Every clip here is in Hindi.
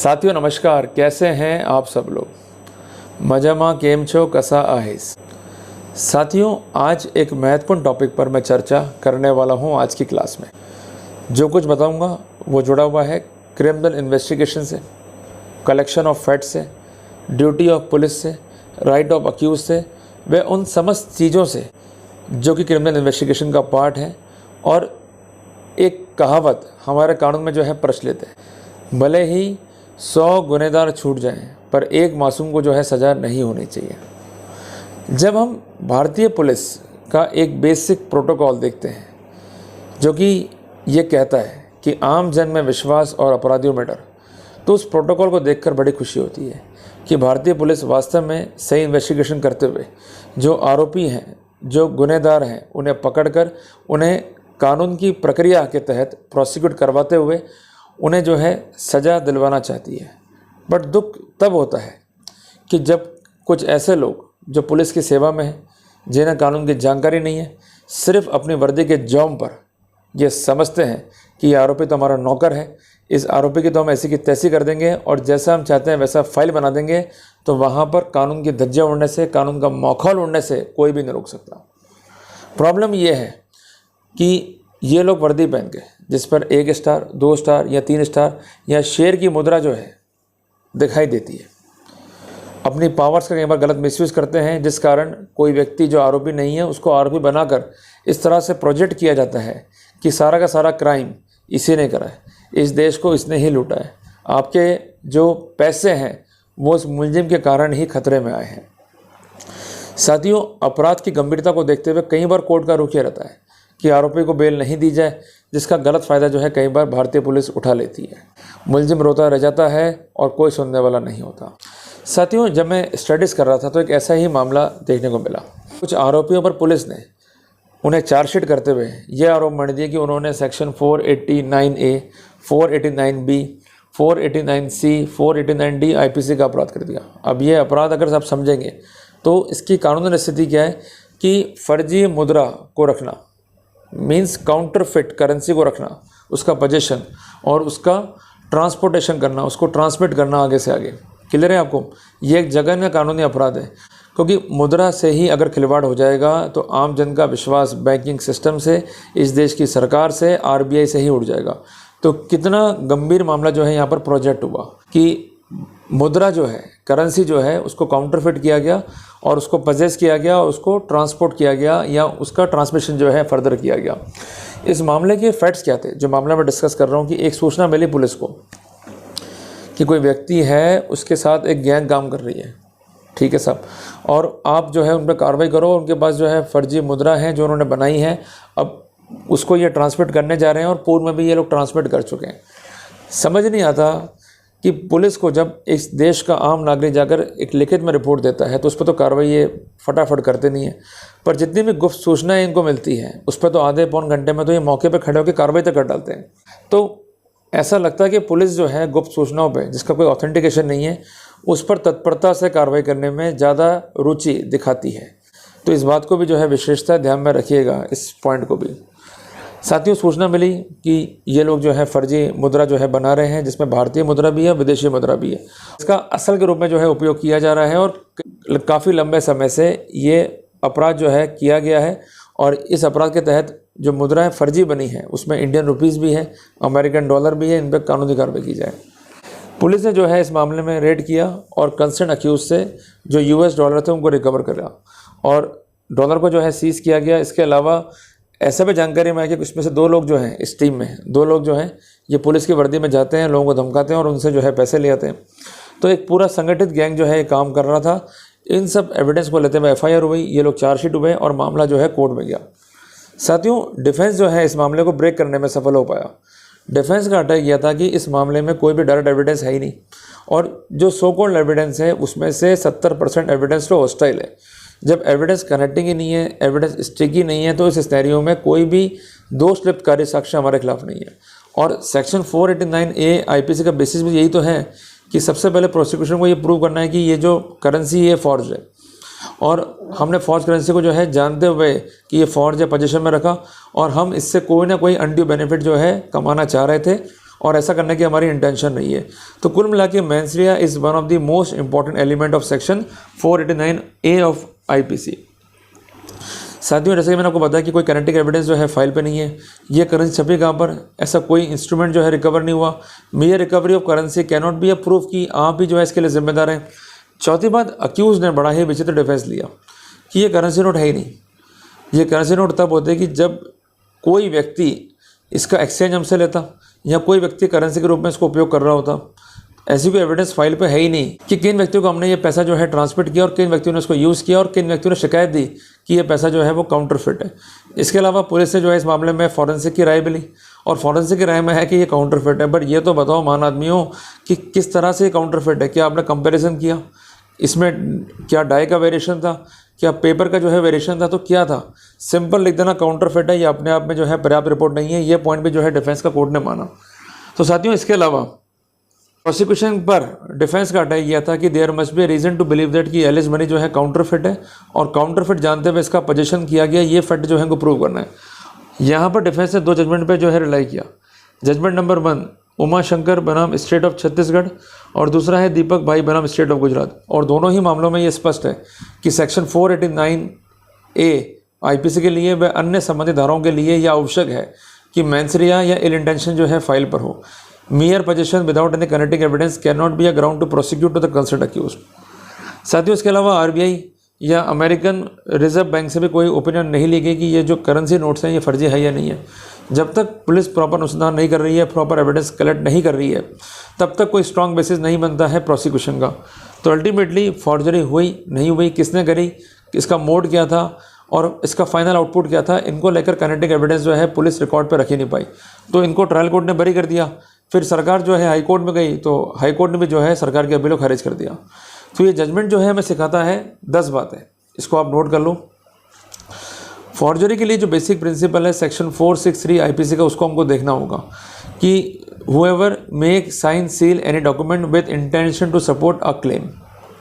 साथियों नमस्कार, कैसे हैं आप सब लोग? मजामा केम छो कसा आहेस। साथियों, आज एक महत्वपूर्ण टॉपिक पर मैं चर्चा करने वाला हूं आज की क्लास में। जो कुछ बताऊंगा वो जुड़ा हुआ है क्रिमिनल इन्वेस्टिगेशन से, कलेक्शन ऑफ फैक्ट्स से, ड्यूटी ऑफ पुलिस से, राइट ऑफ अक्यूज से, वे उन समस्त चीज़ों से जो कि क्रिमिनल इन्वेस्टिगेशन का पार्ट है। और एक कहावत हमारे कानून में जो है प्रचलित है, भले ही 100 गुनहगार छूट जाएं पर एक मासूम को जो है सज़ा नहीं होनी चाहिए। जब हम भारतीय पुलिस का एक बेसिक प्रोटोकॉल देखते हैं जो कि ये कहता है कि आम जन में विश्वास और अपराधियों में डर, तो उस प्रोटोकॉल को देखकर बड़ी खुशी होती है कि भारतीय पुलिस वास्तव में सही इन्वेस्टिगेशन करते हुए जो आरोपी हैं, जो गुनहगार हैं, उन्हें पकड़कर उन्हें कानून की प्रक्रिया के तहत प्रोसिक्यूट करवाते हुए उन्हें जो है सज़ा दिलवाना चाहती है। बट दुख तब होता है कि जब कुछ ऐसे लोग जो पुलिस की सेवा में हैं, जिन्हें कानून की जानकारी नहीं है, सिर्फ अपनी वर्दी के जोम पर ये समझते हैं कि ये आरोपी तो हमारा नौकर है, इस आरोपी की तो हम ऐसी की तैसी कर देंगे और जैसा हम चाहते हैं वैसा फाइल बना देंगे, तो वहाँ पर कानून की धज्जियाँ उड़ने से, कानून का मखौल उड़ने से कोई भी नहीं रोक सकता। प्रॉब्लम ये है कि ये लोग वर्दी पहन के जिस पर 1 स्टार, 2 स्टार या 3 स्टार या शेर की मुद्रा जो है दिखाई देती है, अपनी पावर्स का कई बार गलत मिसयूज़ करते हैं, जिस कारण कोई व्यक्ति जो आरोपी नहीं है उसको आरोपी बनाकर इस तरह से प्रोजेक्ट किया जाता है कि सारा का सारा क्राइम इसी ने करा है, इस देश को इसने ही लूटा है, आपके जो पैसे हैं वो उस मुलजिम के कारण ही खतरे में आए हैं। साथियों, अपराध की गंभीरता को देखते हुए कई बार कोर्ट का रुख ये रहता है कि आरोपी को बेल नहीं दी जाए, जिसका गलत फ़ायदा जो है कई बार भारतीय पुलिस उठा लेती है। मुलजिम रोता रह जाता है और कोई सुनने वाला नहीं होता। साथियों, जब मैं स्टडीज़ कर रहा था तो एक ऐसा ही मामला देखने को मिला। कुछ आरोपियों पर पुलिस ने उन्हें चार्जशीट करते हुए यह आरोप मान दिया कि उन्होंने section 489A, 489B, 489C, 489D IPC का अपराध कर दिया। अब ये अपराध अगर आप समझेंगे तो इसकी कानूनी स्थिति क्या है कि फर्जी मुद्रा को रखना, मीन्स काउंटरफिट करेंसी को रखना, उसका पोजेशन और उसका ट्रांसपोर्टेशन करना, उसको ट्रांसमिट करना आगे से आगे। क्लियर है आपको? ये एक जघन्य कानूनी अपराध है, क्योंकि मुद्रा से ही अगर खिलवाड़ हो जाएगा तो आम जन का विश्वास बैंकिंग सिस्टम से, इस देश की सरकार से, RBI से ही उड़ जाएगा। तो कितना गंभीर मामला जो है यहाँ पर प्रोजेक्ट हुआ कि मुद्रा जो है, करेंसी जो है, उसको काउंटरफिट किया गया और उसको पजेस किया गया और उसको ट्रांसपोर्ट किया गया या उसका ट्रांसमिशन जो है फर्दर किया गया। इस मामले के फैक्ट्स क्या थे जो मामला मैं डिस्कस कर रहा हूँ कि एक सूचना मिली पुलिस को कि कोई व्यक्ति है, उसके साथ एक गैंग काम कर रही है, ठीक है साहब, और आप जो है उन पर कार्रवाई करो। उनके पास जो है फर्जी मुद्रा है जो उन्होंने बनाई है, अब उसको ये ट्रांसमिट करने जा रहे हैं और पूर्व में भी ये लोग ट्रांसमिट कर चुके हैं। समझ नहीं आता कि पुलिस को जब इस देश का आम नागरिक जाकर एक लिखित में रिपोर्ट देता है तो उस पर तो कार्रवाई ये फटाफट करते नहीं है, पर जितनी भी गुप्त सूचनाएं इनको मिलती हैं उस पर तो आधे पौन घंटे में तो ये मौके पर खड़े होकर कार्रवाई तक कर डालते हैं। तो ऐसा लगता है कि पुलिस जो है गुप्त सूचनाओं पर जिसका कोई ऑथेंटिकेशन नहीं है उस पर तत्परता से कार्रवाई करने में ज़्यादा रुचि दिखाती है। तो इस बात को भी जो है विशेषता ध्यान में रखिएगा, इस पॉइंट को भी। साथियों, सूचना मिली कि ये लोग जो है फर्जी मुद्रा जो है बना रहे हैं, जिसमें भारतीय मुद्रा भी है, विदेशी मुद्रा भी है। इसका असल के रूप में जो है उपयोग किया जा रहा है और काफ़ी लंबे समय से ये अपराध जो है किया गया है। और इस अपराध के तहत जो मुद्राएं फर्जी बनी है उसमें इंडियन रुपीज़ भी है, अमेरिकन डॉलर भी है, इन पर कानूनी कार्रवाई की जाए। पुलिस ने जो है इस मामले में रेड किया और कंसर्न अक्यूज से जो US डॉलर थे उनको रिकवर करा और डॉलर को जो है सीज किया गया। इसके अलावा ऐसा भी जानकारी में है कि इसमें से 2 लोग जो हैं, इस टीम में 2 लोग जो हैं ये पुलिस की वर्दी में जाते हैं, लोगों को धमकाते हैं और उनसे जो है पैसे ले आते हैं। तो एक पूरा संगठित गैंग जो है काम कर रहा था। इन सब एविडेंस को लेते हुए FIR हुई, ये लोग चार्जशीट हुए और मामला जो है कोर्ट में गया। साथियों, डिफेंस जो है इस मामले को ब्रेक करने में सफल हो पाया। डिफेंस का अटैक किया था कि इस मामले में कोई भी डायरेक्ट एविडेंस है ही नहीं और जो सो कॉल्ड एविडेंस है उसमें से 70% एविडेंस तो हॉस्टाइल है। जब एविडेंस कनेक्टिंग ही नहीं है, एविडेंस स्टिकी नहीं है, तो इस सिनेरियो में कोई भी दोष लिप्तकारी साक्ष्य हमारे खिलाफ नहीं है। और सेक्शन 489A IPC का बेसिस भी यही तो है कि सबसे पहले प्रोसिक्यूशन को ये प्रूव करना है कि ये जो करेंसी है फॉर्ज है, और हमने फॉर्ज करेंसी को जो है जानते हुए कि ये फॉर्ज है पोजीशन में रखा और हम इससे कोई ना कोई अनड्यू बेनिफिट जो है कमाना चाह रहे थे और ऐसा करने की हमारी इंटेंशन नहीं है। तो कुल मिला के mains Riya is one of the most important element of section 489A of IPC। साथियों, जैसे कि मैंने आपको बताया कि कोई किनेटिक एविडेंस जो है फाइल पे नहीं है। ये करेंसी छपी कहाँ पर, ऐसा कोई इंस्ट्रूमेंट जो है रिकवर नहीं हुआ। Mayor recovery of currency can not be a proof कि आप भी जो है इसके लिए जिम्मेदार हैं। चौथी बात, अक्यूज ने बड़ा ही विचित्र डिफेंस लिया कि ये करेंसी नोट है ही नहीं। ये करेंसी नोट तब होते कि जब कोई व्यक्ति इसका एक्सचेंज हमसे लेता या कोई व्यक्ति करेंसी के रूप में इसको उपयोग कर रहा होता। ऐसी कोई एविडेंस फाइल पे है ही नहीं कि किन व्यक्तियों को हमने ये पैसा जो है ट्रांसमिट किया और किन व्यक्तियों ने इसको यूज़ किया और किन व्यक्तियों ने शिकायत दी कि ये पैसा जो है वो काउंटरफिट है। इसके अलावा पुलिस ने जो है इस मामले में फॉरेंसिक की राय भी ली और फॉरेंसिक की राय में है कि ये काउंटरफिट है। बट ये तो बताओ महान आदमियों कि किस तरह से ये काउंटरफिट है। क्या आपने कंपेरिजन किया, इसमें क्या डाई का वेरिएशन था, क्या पेपर का जो है वेरिएशन था, तो क्या था? सिंपल लिख देना काउंटरफिट है, ये अपने आप में जो है पर्याप्त रिपोर्ट नहीं है। ये पॉइंट भी जो है डिफेंस का कोर्ट ने माना। तो साथियों, इसके अलावा प्रोसिक्यूशन पर डिफेंस का अटैक किया था कि there must be reason to believe that कि एलिस मनी जो है काउंटरफिट है और काउंटरफिट जानते हुए इसका पोजीशन किया गया, ये फैक्ट जो है को प्रूव करना है। यहाँ पर डिफेंस ने 2 जजमेंट पे जो है रिलाई किया। जजमेंट नंबर 1 उमा शंकर बनाम स्टेट ऑफ छत्तीसगढ़ और दूसरा है दीपक भाई बनाम स्टेट ऑफ गुजरात। और दोनों ही मामलों में ये स्पष्ट है कि सेक्शन 489A IPC के लिए व अन्य संबंधित धाराओं के लिए यह आवश्यक है कि मेंस रिया या इल इंटेंशन जो है फाइल पर हो। mere possession without any kinetic evidence cannot be a ground to prosecute to the concerned accused। साथियों, इसके अलावा RBI या अमेरिकन रिजर्व बैंक से भी कोई ओपिनियन नहीं ली गई कि ये जो करेंसी नोट्स हैं ये फर्जी है या नहीं है। जब तक पुलिस प्रॉपर अनुसंधान नहीं कर रही है, प्रॉपर एविडेंस कलेक्ट नहीं कर रही है, तब तक कोई स्ट्रॉन्ग बेसिस नहीं बनता है प्रोसिक्यूशन का। तो अल्टीमेटली फॉर्जरी हुई नहीं हुई, किसने करी, इसका मोड क्या था और इसका फाइनल आउटपुट क्या था, इनको लेकर काइनेटिक एविडेंस जो है पुलिस रिकॉर्ड पर रख ही नहीं पाई। तो इनको ट्रायल कोर्ट ने बरी कर दिया। फिर सरकार जो है हाई कोर्ट में गई तो हाई कोर्ट ने भी जो है सरकार के अपील को खारिज कर दिया। तो ये जजमेंट जो है हमें सिखाता है 10 बातें, इसको आप नोट कर लो। फॉर्जरी के लिए जो बेसिक प्रिंसिपल है सेक्शन 463 IPC का, उसको हमको देखना होगा कि whoever make sign seal any document with intention to support a claim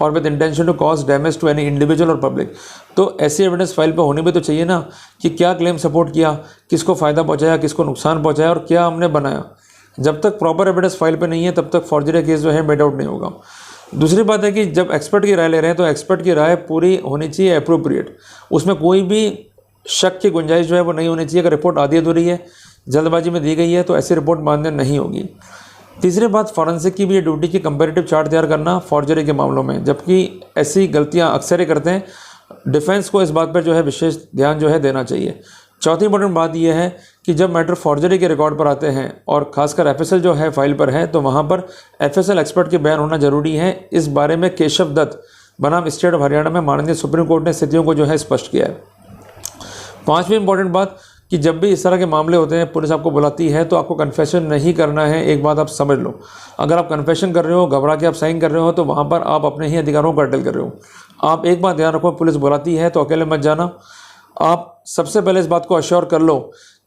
और with intention to cause damage to any individual और पब्लिक। तो ऐसी एविडेंस फाइल पे होनी भी तो चाहिए ना कि क्या क्लेम सपोर्ट किया, किसको फ़ायदा पहुंचाया, किसको नुकसान पहुंचाया और क्या हमने बनाया। जब तक प्रॉपर एविडेंस फाइल पे नहीं है तब तक फॉर्जरी केस जो है मेड आउट नहीं होगा। दूसरी बात है कि जब एक्सपर्ट की राय ले रहे हैं तो एक्सपर्ट की राय पूरी होनी चाहिए अप्रोप्रिएट, उसमें कोई भी शक की गुंजाइश जो है वो नहीं होनी चाहिए। अगर रिपोर्ट आधी अधूरी है, जल्दबाजी में दी गई है, तो ऐसी रिपोर्ट मान्य नहीं होगी। तीसरी बात, फॉरेंसिक की भी ये ड्यूटी की कंपैरेटिव चार्ट तैयार करना फॉर्जरी के मामलों में, जबकि ऐसी गलतियां अक्सर ही करते हैं। डिफेंस को इस बात पर जो है विशेष ध्यान जो है देना चाहिए। चौथी इंपॉर्टेंट बात यह है कि जब मैटर फॉर्जरी के रिकॉर्ड पर आते हैं और खासकर FSL जो है फाइल पर है, तो वहाँ पर FSL एक्सपर्ट के बयान होना जरूरी है। इस बारे में केशव दत्त बनाम स्टेट ऑफ हरियाणा में माननीय सुप्रीम कोर्ट ने स्थितियों को जो है स्पष्ट किया है। पांचवी इंपॉर्टेंट बात कि जब भी इस तरह के मामले होते हैं, पुलिस आपको बुलाती है तो आपको कन्फेशन नहीं करना है। एक बात आप समझ लो, अगर आप कन्फेशन कर रहे हो, घबरा के आप साइन कर रहे हो, तो वहाँ पर आप अपने ही अधिकारों को कर्टल कर रहे हो। आप एक बात ध्यान रखो, पुलिस बुलाती है तो अकेले मत जाना। आप सबसे पहले इस बात को अश्योर कर लो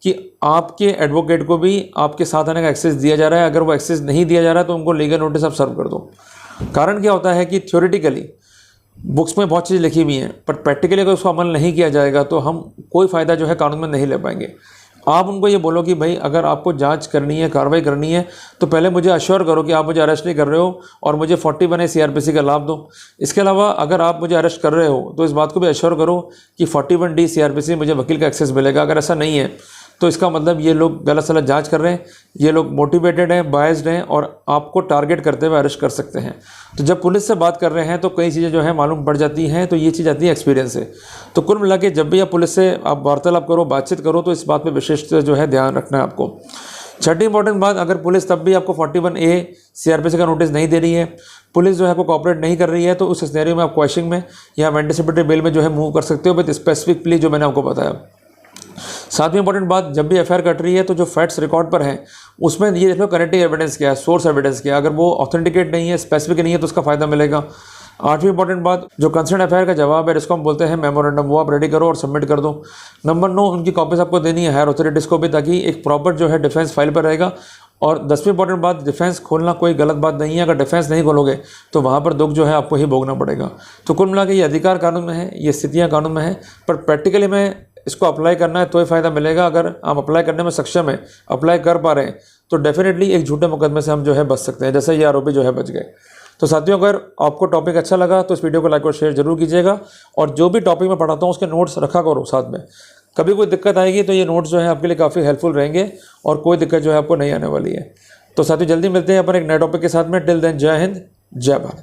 कि आपके एडवोकेट को भी आपके साथ आने का एक्सेस दिया जा रहा है। अगर वो एक्सेस नहीं दिया जा रहा है तो उनको लीगल नोटिस आप सर्व कर दो। कारण क्या होता है कि थ्योरेटिकली बुक्स में बहुत चीज़ लिखी हुई हैं, पर प्रैक्टिकली अगर उसको अमल नहीं किया जाएगा तो हम कोई फ़ायदा जो है कानून में नहीं ले पाएंगे। आप उनको ये बोलो कि भाई अगर आपको जांच करनी है, कार्रवाई करनी है, तो पहले मुझे अश्योर करो कि आप मुझे अरेस्ट नहीं कर रहे हो और मुझे 41A CRPC का लाभ दो। इसके अलावा अगर आप मुझे अरेस्ट कर रहे हो तो इस बात को भी अश्योर करो कि 41D CRPC मुझे वकील का एक्सेस मिलेगा। अगर ऐसा नहीं है तो इसका मतलब ये लोग गलत सलत जांच कर रहे हैं, ये लोग मोटिवेटेड हैं, बायस्ड हैं और आपको टारगेट करते हुए अरेस्ट कर सकते हैं। तो जब पुलिस से बात कर रहे हैं तो कई चीज़ें जो है मालूम पड़ जाती हैं। तो ये चीज़ आती है एक्सपीरियंस से। तो कुल मिला के जब भी आप पुलिस से आप वार्तालाप करो, बातचीत करो, तो इस बात पर विशेष जो है ध्यान रखना है आपको। छठी इंपॉर्टेंट बात, अगर पुलिस तब भी आपको 41A CRPC का नोटिस नहीं दे रही है, पुलिस जो है आपको कोऑपरेट नहीं कर रही है, तो उस सिनेरियो में आप क्वेश्चनिंग में या एंटिसिपेटरी बेल में जो है मूव कर सकते हो विद स्पेसिफिक प्ली, जो मैंने आपको बताया। सातवीं इंपॉर्टेंट बात, जब भी FIR कट रही है तो जो फैक्ट्स रिकॉर्ड पर हैं उसमें ये देख लो कनेक्टिव एविडेंस क्या है, सोर्स एविडेंस क्या है। अगर वो ऑथेंटिकेट नहीं है, स्पेसिफिक नहीं है, तो उसका फायदा मिलेगा। आठवीं इंपॉर्टेंट बात, जो कंसर्न FIR का जवाब है, जिसको हम बोलते हैं मेमोरेंडम, वो आप रेडी करो और सबमिट कर दो। नंबर 9, उनकी कॉपीज आपको देनी है हायर अथॉरिटीज़ को भी, ताकि एक प्रॉपर जो है डिफेंस फाइल पर रहेगा। और 10वीं इंपॉर्टेंट बात, डिफेंस खोलना कोई गलत बात नहीं है। अगर डिफेंस नहीं खोलोगे तो वहाँ पर दुख जो है आपको ही भोगना पड़ेगा। तो कुल मिला के ये अधिकार कानून में है, ये स्थितियाँ कानून में है, पर प्रैक्टिकली में इसको अप्लाई करना है तो ही फ़ायदा मिलेगा। अगर आप अप्लाई करने में सक्षम है, अप्लाई कर पा रहे हैं, तो डेफिनेटली एक झूठे मुकदमे से हम जो है बच सकते हैं, जैसे ये आरोपी जो है बच गए। तो साथियों, अगर आपको टॉपिक अच्छा लगा तो इस वीडियो को लाइक और शेयर जरूर कीजिएगा, और जो भी टॉपिक मैं पढ़ाता हूँ उसके नोट्स रखा करो साथ में। कभी कोई दिक्कत आएगी तो ये नोट्स जो है आपके लिए काफ़ी हेल्पफुल रहेंगे, और कोई दिक्कत जो है आपको नहीं आने वाली है। तो साथियों, जल्दी मिलते हैं अपन एक नए टॉपिक के साथ में। टिल देन, जय हिंद, जय भारत।